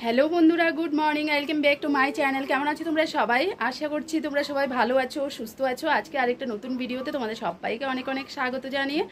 Hello বন্ধুরা, good morning, welcome back to my channel. কেমন আছো তোমরা সবাই? আশা করছি তোমরা সবাই ভালো আছো, সুস্থ আছো। আজকে আরেকটা নতুন ভিডিওতে তোমাদের সবাইকে অনেক অনেক স্বাগত জানিয়ে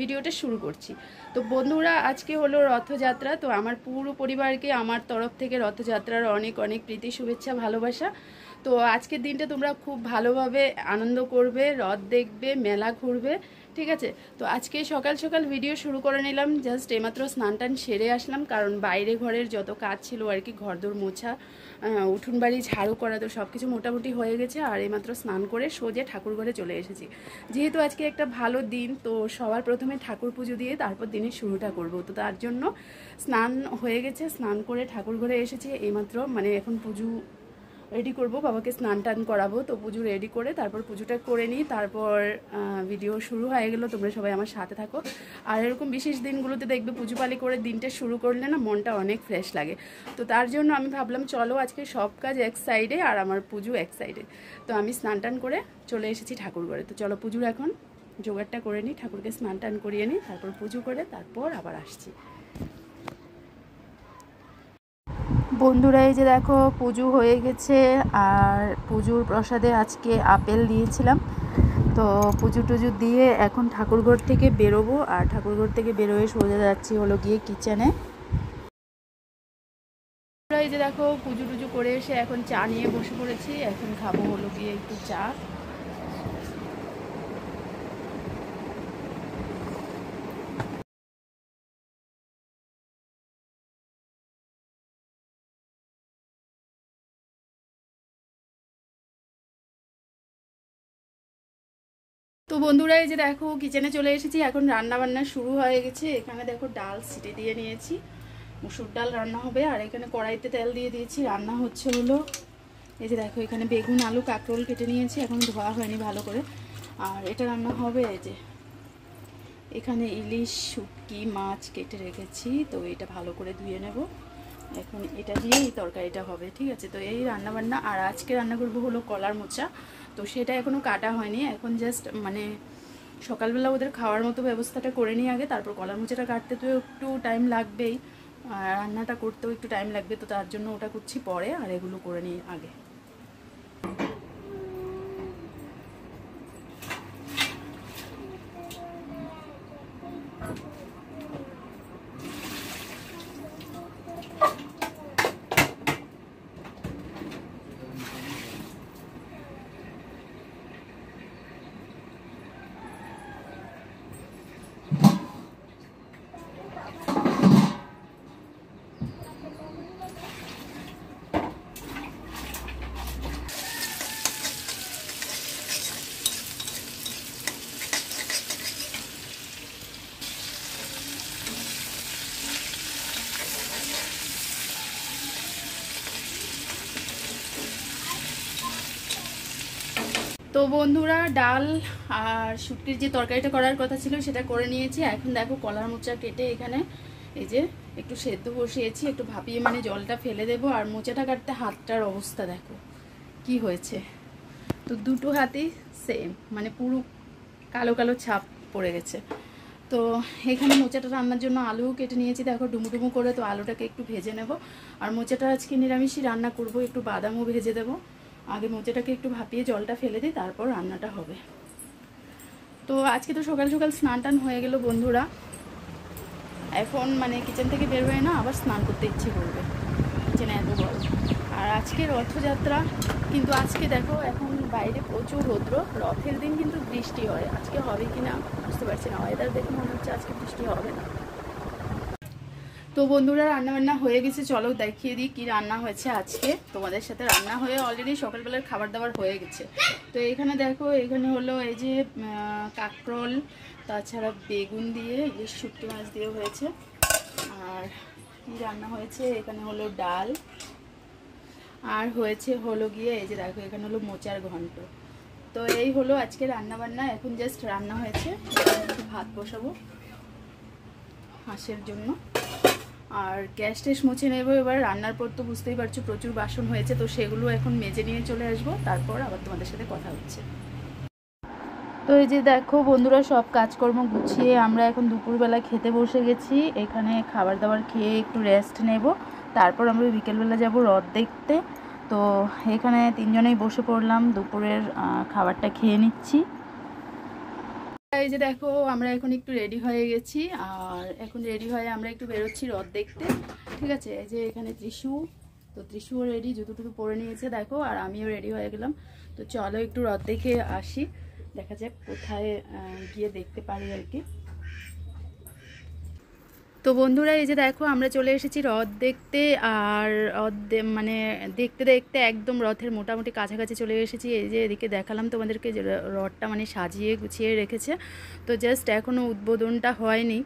ভিডিওটা শুরু করছি। তো বন্ধুরা, আজকে হলো রথযাত্রা। তো আমার পুরো পরিবারকে আমার তরফ থেকে রথযাত্রার অনেক অনেক প্রীতি, শুভেচ্ছা, ভালোবাসা। তো আজকের দিনটা তোমরা খুব ভালোভাবে আনন্দ করবে, রথ দেখবে, মেলা ঘুরবে, ঠিক আছে? তো আজকে সকাল সকাল ভিডিও শুরু করে নিলাম। জাস্ট এইমাত্র স্নান টান সেরে আসলাম, কারণ বাইরে ঘরের যত কাজ ছিল আর কি, ঘরদোর মোছা, উঠোন বাড়ি ঝাড়ু করা, তো সব কিছু মোটামুটি হয়ে গেছে। আর এইমাত্র স্নান করে সোজা ঠাকুর ঘরে চলে এসেছি। যেহেতু আজকে একটা ভালো দিন, তো সবার প্রথমে ঠাকুর পুজো দিয়ে তারপর দিনের শুরুটা করব। তো তার জন্য স্নান হয়ে গেছে, স্নান করে ঠাকুর ঘরে এসেছি এইমাত্র। মানে এখন পুজো রেডি করব, বাবাকে স্নান টান করাবো। তো পুজো রেডি করে তারপর পুজোটা করে নিই, তারপর ভিডিও শুরু হয়ে গেল। তোমরা সবাই আমার সাথে থাকো। আর এরকম বিশেষ দিনগুলোতে দেখবে পুজো পালি করে দিনটা শুরু করলে না মনটা অনেক ফ্রেশ লাগে। তো তার জন্য আমি ভাবলাম চলো আজকে সব কাজ এক সাইডে আর আমার পুজো এক সাইডে। তো আমি স্নান টান করে চলে এসেছি ঠাকুর ঘরে। তো চলো পুজোর এখন জোগাড়টা করে নিই, ঠাকুরকে স্নান টান করিয়ে নিই, তারপর পুজো করে তারপর আবার আসছি। বন্ধুরা, এই যে দেখো পুজো হয়ে গেছে। আর পুজোর প্রসাদে আজকে আপেল দিয়েছিলাম। তো পুজো টুজো দিয়ে এখন ঠাকুরঘর থেকে বেরোবো। আর ঠাকুরঘর থেকে বেরোয় সোজা যাচ্ছি হলো গিয়ে কিচেনে। এই যে দেখো পুজো টুজো করে এসে এখন চা নিয়ে বসে পড়েছি। এখন খাবো হলো গিয়ে একটু চা। তো বন্ধুরা, এই যে দেখো কিচেনে চলে এসেছি। এখন রান্না বান্না শুরু হয়ে গেছে। এখানে দেখো ডাল সিটি দিয়ে নিয়েছি, মুসুর ডাল রান্না হবে। আর এখানে কড়াইতে তেল দিয়ে দিয়েছি, রান্না হচ্ছে হলো এই যে দেখো এখানে বেগুন, আলু, কাঁকরোল কেটে নিয়েছি, এখন ধোয়া হয়নি ভালো করে। আর এটা রান্না হবে এই যে এখানে ইলিশ, শুটকি মাছ কেটে রেখেছি। তো এটা ভালো করে ধুয়ে নেব। এখন এটা দিয়ে এই তরকারিটা হবে, ঠিক আছে? তো এই রান্না বান্না। আর আজকে রান্না করবো হলো কলার মোচা। তো সেটা এখনও কাটা হয়নি, এখন জাস্ট মানে সকালবেলা ওদের খাওয়ার মতো ব্যবস্থাটা করে নিই আগে, তারপর কলার মোচাটা কাটতে তো একটু টাইম লাগবেই, আর রান্নাটা করতেও একটু টাইম লাগবে। তো তার জন্য ওটা করছি পরে, আর এগুলো করে নিই আগে। তো বন্ধুরা, ডাল আর শুটকির যে তরকারিটা করার কথা ছিল সেটা করে নিয়েছি। এখন দেখো কলার মোচা কেটে এখানে এই যে একটু সেদ্ধ বসিয়েছি, একটু ভাপিয়ে মানে জলটা ফেলে দেবো। আর মোচাটা কাটতে হাতটার অবস্থা দেখো কি হয়েছে। তো দুটো হাতেই সেম, মানে পুরো কালো কালো ছাপ পড়ে গেছে। তো এখানে মোচাটা রান্নার জন্য আলুও কেটে নিয়েছি দেখো ডুমুডুমু করে। তো আলুটাকে একটু ভেজে নেব। আর মোচাটা আজকে নিরামিষই রান্না করব, একটু বাদামও ভেজে দেবো। আগে মোচাটাকে একটু ভাপিয়ে জলটা ফেলে দিই, তারপর রান্নাটা হবে। তো আজকে তো সকাল সকাল স্নান টান হয়ে গেল বন্ধুরা। এখন মানে কিচেন থেকে বের হয়ে না আবার স্নান করতে ইচ্ছে করবে, কিচেনে এত গরম। আর আজকে রথযাত্রা, কিন্তু আজকে দেখো এখন বাইরে প্রচুর রৌদ্র। রথের দিন কিন্তু বৃষ্টি হয়, আজকে হবে কি না বুঝতে পারছি না। ওয়েদার দেখে মনে হচ্ছে আজকে বৃষ্টি হবে না। তো বন্ধুরা, রান্নাবান্না হয়ে গেছে, চলো দেখিয়ে দিই কী রান্না হয়েছে আজকে। তোমাদের সাথে রান্না হয়ে অলরেডি সকালবেলার খাবার দাবার হয়ে গেছে। তো এখানে দেখো এখানে হলো এই যে কাঁকরোল, তাছাড়া বেগুন দিয়ে ইলিশ, শুটকি মাছ দিয়ে হয়েছে। আর কী রান্না হয়েছে এখানে হলো ডাল, আর হয়েছে হলো গিয়ে এই যে দেখো এখানে হলো মোচার ঘন্ট। তো এই হলো আজকে রান্নাবান্না। এখন জাস্ট রান্না হয়েছে, ভাত বসাবো হাঁসের জন্য। আর গ্যাস ট্যাস মুছে নেব এবার। রান্নার পর তো বুঝতেই পারছো প্রচুর বাসন হয়েছে, তো সেগুলো এখন মেজে নিয়ে চলে আসবো, তারপর আবার তোমাদের সাথে কথা হচ্ছে। তো এই যে দেখো বন্ধুরা, সব কাজকর্ম গুছিয়ে আমরা এখন দুপুরবেলা খেতে বসে গেছি। এখানে খাবার দাবার খেয়ে একটু রেস্ট নেব, তারপর আমরা বিকেলবেলা যাব রথ দেখতে। তো এখানে তিনজনেই বসে পড়লাম, দুপুরের খাবারটা খেয়ে নিচ্ছি। এই যে দেখো আমরা এখন একটু রেডি হয়ে গেছি, আর এখন রেডি হয়ে আমরা একটু বেরোচ্ছি রথ দেখতে। ঠিক আছে, এই যে এখানে ত্রিশু, তো ত্রিশুও রেডি, জুতো টুতো পরে নিয়েছে দেখো, আর আমিও রেডি হয়ে গেলাম। তো চলো একটু রথ দেখে আসি, দেখা যাক কোথায় গিয়ে দেখতে পারি আর কি। তো বন্ধুরা এই যে দেখো আমরা চলে এসেছি রথ দেখতে, আর রথ মানে দেখতে দেখতে একদম রথের মোটামুটি কাছাকাছি চলে এসেছি। এই যে এদিকে দেখালাম তোমাদেরকে যে রথটা মানে সাজিয়ে গুছিয়ে রেখেছে। তো জাস্ট এখনও উদ্বোধনটা হয়নি।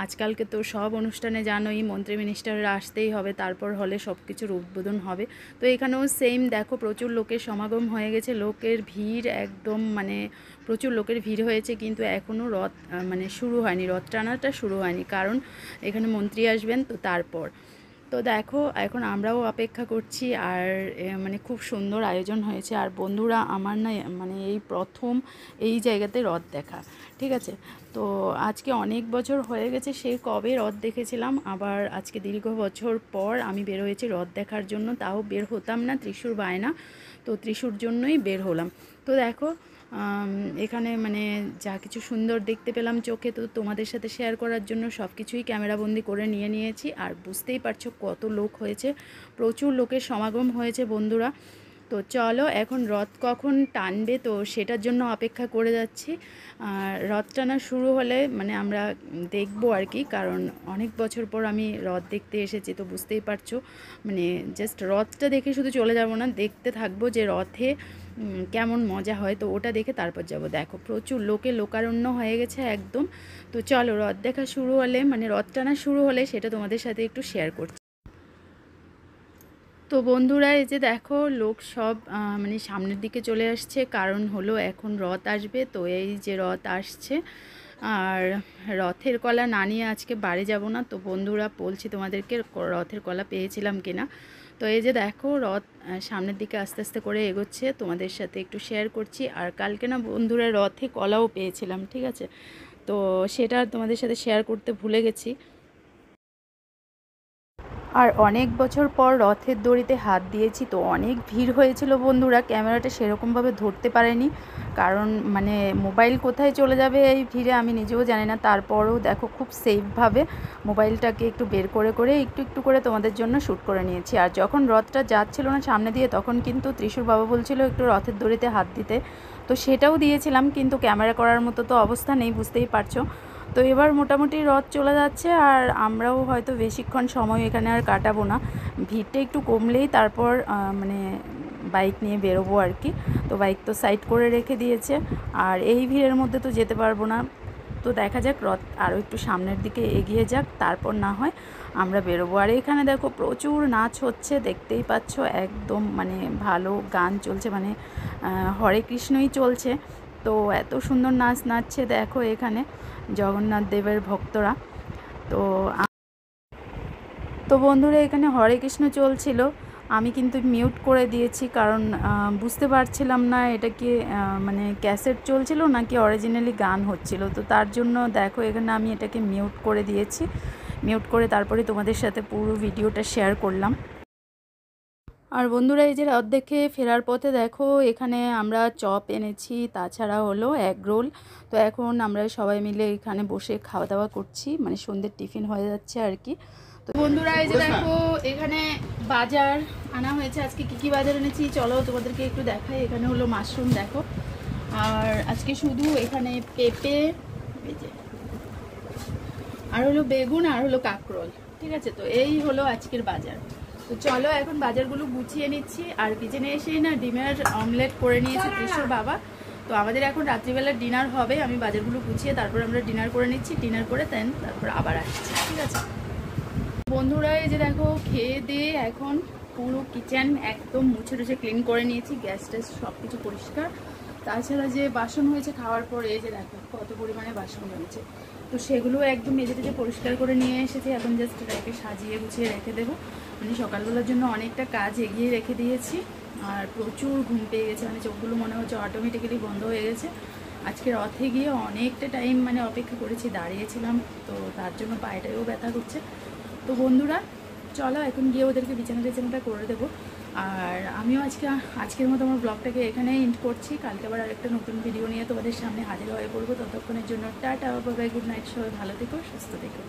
আজকালকে তো সব অনুষ্ঠানে জানোই মন্ত্রী মিনিস্টাররা আসতেই হবে, তারপর হলে সব কিছুর উদ্বোধন হবে। তো এখানেও সেম দেখো প্রচুর লোকের সমাগম হয়ে গেছে, লোকের ভিড় একদম মানে প্রচুর লোকের ভিড় হয়েছে, কিন্তু এখনও রথ মানে শুরু হয়নি, রথ টানাটা শুরু হয়নি, কারণ এখানে মন্ত্রী আসবেন তো তারপর। তো দেখো এখন আমরাও অপেক্ষা করছি, আর মানে খুব সুন্দর আয়োজন হয়েছে। আর বন্ধুরা আমার না মানে এই প্রথম এই জায়গাতে রথ দেখা, ঠিক আছে। তো আজকে অনেক বছর হয়ে গেছে সেই কবে রথ দেখেছিলাম, আবার আজকে দীর্ঘ বছর পর আমি বের হয়েছি রথ দেখার জন্য। তাও বের হতাম না, ত্রিশুর বায়না, তো ত্রিশুর জন্যই বের হলাম। তো দেখো এখানে মানে যা কিছু সুন্দর দেখতে পেলাম চোখে, তো তোমাদের সাথে শেয়ার করার জন্য সব কিছুই ক্যামেরাবন্দি করে নিয়েছি। আর বুঝতেই পারছো কত লোক হয়েছে, প্রচুর লোকের সমাগম হয়েছে বন্ধুরা। তো চলো এখন রথ কখন টানবে তো সেটার জন্য অপেক্ষা করে যাচ্ছি। রথ টানা শুরু হলে মানে আমরা দেখবো আর কি, কারণ অনেক বছর পর আমি রথ দেখতে এসেছি, তো বুঝতেই পারছো মানে জাস্ট রথটা দেখে শুধু চলে যাব না, দেখতে থাকবো যে রথে কেমন মজা হয়, তো ওটা দেখে তারপর যাব। দেখো প্রচুর লোকারণ্য হয়ে গেছে একদম। তো চলো রথ দেখা শুরু হলে মানে রথ টানা শুরু হলে সেটা তোমাদের সাথে একটু শেয়ার করছি। তো বন্ধুরা এই যে দেখো লোক সব মানে সামনের দিকে চলে আসছে, কারণ হলো এখন রথ আসবে। তো এই যে রথ আসছে, আর রথের কলা না নিয়ে আজকে বাড়ি যাব না। তো বন্ধুরা বলছি তোমাদেরকে রথের কলা পেয়েছিলাম কিনা। তো এই যে দেখো রথ সামনের দিকে আস্তে আস্তে করে এগোচ্ছে, তোমাদের সাথে একটু শেয়ার করছি। আর কালকে না বন্ধুরা রথে কলাও পেয়েছিলাম, ঠিক আছে, তো সেটা তোমাদের সাথে শেয়ার করতে ভুলে গেছি। আর অনেক বছর পর রথের দড়িতে হাত দিয়েছি, তো অনেক ভিড় হয়েছিল বন্ধুরা, ক্যামেরাটা সেরকমভাবে ধরতে পারেনি, কারণ মানে মোবাইল কোথায় চলে যাবে এই ভিড়ে আমি নিজেও জানি না। তারপরেও দেখো খুব সেফভাবে মোবাইলটাকে একটু বের করে একটু করে তোমাদের জন্য শ্যুট করে নিয়েছি। আর যখন রথটা যাচ্ছিল না সামনে দিয়ে, তখন কিন্তু ত্রিশুর বাবা বলছিল একটু রথের দড়িতে হাত দিতে, তো সেটাও দিয়েছিলাম, কিন্তু ক্যামেরা করার মতো তো অবস্থা নেই, বুঝতেই পারছো। তো এবার মোটামুটি রথ চলে যাচ্ছে, আর আমরাও হয়তো বেশিক্ষণ সময় এখানে আর কাটাবো না, ভিড়টা একটু কমলেই তারপর মানে বাইক নিয়ে বেরোবো আর কি। তো বাইক তো সাইড করে রেখে দিয়েছে, আর এই ভিড়ের মধ্যে তো যেতে পারবো না। তো দেখা যাক রথ আরও একটু সামনের দিকে এগিয়ে যাক, তারপর না হয় আমরা বেরোবো। আর এখানে দেখো প্রচুর নাচ হচ্ছে, দেখতেই পাচ্ছ একদম মানে ভালো গান চলছে, মানে হরে কৃষ্ণই চলছে। তো এত সুন্দর নাচ নাচছে দেখো এখানে জগন্নাথ দেবের ভক্তরা। তো তো বন্ধুরা এখানে হরে কৃষ্ণ চলছিল, আমি কিন্তু মিউট করে দিয়েছি, কারণ বুঝতে পারছিলাম না এটা কি মানে ক্যাসেট চলছিল নাকি অরিজিনালি গান হচ্ছিল। তো তার জন্য দেখো এখানে আমি এটাকে মিউট করে দিয়েছি, মিউট করে তারপরে তোমাদের সাথে পুরো ভিডিওটা শেয়ার করলাম। আর বন্ধুরা এই যে রথ দেখে ফেরার পথে দেখো এখানে আমরা চপ এনেছি, তাছাড়া হলো এগ রোল। তো এখন আমরা সবাই মিলে এখানে বসে খাওয়া দাওয়া করছি, মানে সন্ধ্যের টিফিন হয়ে যাচ্ছে আর কি। তো বন্ধুরা এই যে দেখো এখানে বাজার আনা হয়েছে, আজকে কী বাজার এনেছি চলো তোমাদেরকে একটু দেখাই। এখানে হলো মাশরুম দেখো, আর আজকে শুধু এখানে পেঁপে, এই যে আর হলো বেগুন, আর হলো কাঁকরোল, ঠিক আছে। তো এই হলো আজকের বাজার। তো চলো এখন বাজারগুলো গুছিয়ে নিচ্ছি। আর কিচেনে এসেই না ডিমের অমলেট করে নিয়েছে ত্রিশুর বাবা। তো আমাদের এখন রাত্রিবেলা ডিনার হবে, আমি বাজারগুলো গুছিয়ে তারপর আমরা ডিনার করে নিচ্ছি, ডিনার করে তারপর আবার আসছি, ঠিক আছে। বন্ধুরা এই যে দেখো খেয়ে দিয়ে এখন পুরো কিচেন একদম মুছে টুছে ক্লিন করে নিয়েছি, গ্যাস ট্যাস সব কিছু পরিষ্কার। তাছাড়া যে বাসন হয়েছে খাওয়ার পর এই যে দেখো কত পরিমাণে বাসন হয়েছে, তো সেগুলো একদম মেজে টেজে পরিষ্কার করে নিয়ে এসেছি। এখন জাস্ট এটাকে সাজিয়ে গুছিয়ে রেখে দেবো, মানে সকালবেলার জন্য অনেকটা কাজ এগিয়ে রেখে দিয়েছি। আর প্রচুর ঘুম পেয়ে গেছে, মানে চোখগুলো মনে হচ্ছে অটোমেটিক্যালি বন্ধ হয়ে গেছে। আজকে রথে গিয়ে অনেকটা টাইম মানে অপেক্ষা করেছি, দাঁড়িয়েছিলাম, তো তার জন্য পায়েটাও ব্যথা করছে। তো বন্ধুরা চলো এখন গিয়ে ওদেরকে বিছানাটা করে দেবো। আর আমিও আজকের মতো আমার ব্লগটাকে এখানে এন্ড করছি। কালকে আবার আরেকটা নতুন ভিডিও নিয়ে তোমাদের সামনে হাজির হয়ে পড়বো। ততক্ষণের জন্য tata, bye bye, good night, সবাই ভালো থেকো, সুস্থ থেকো।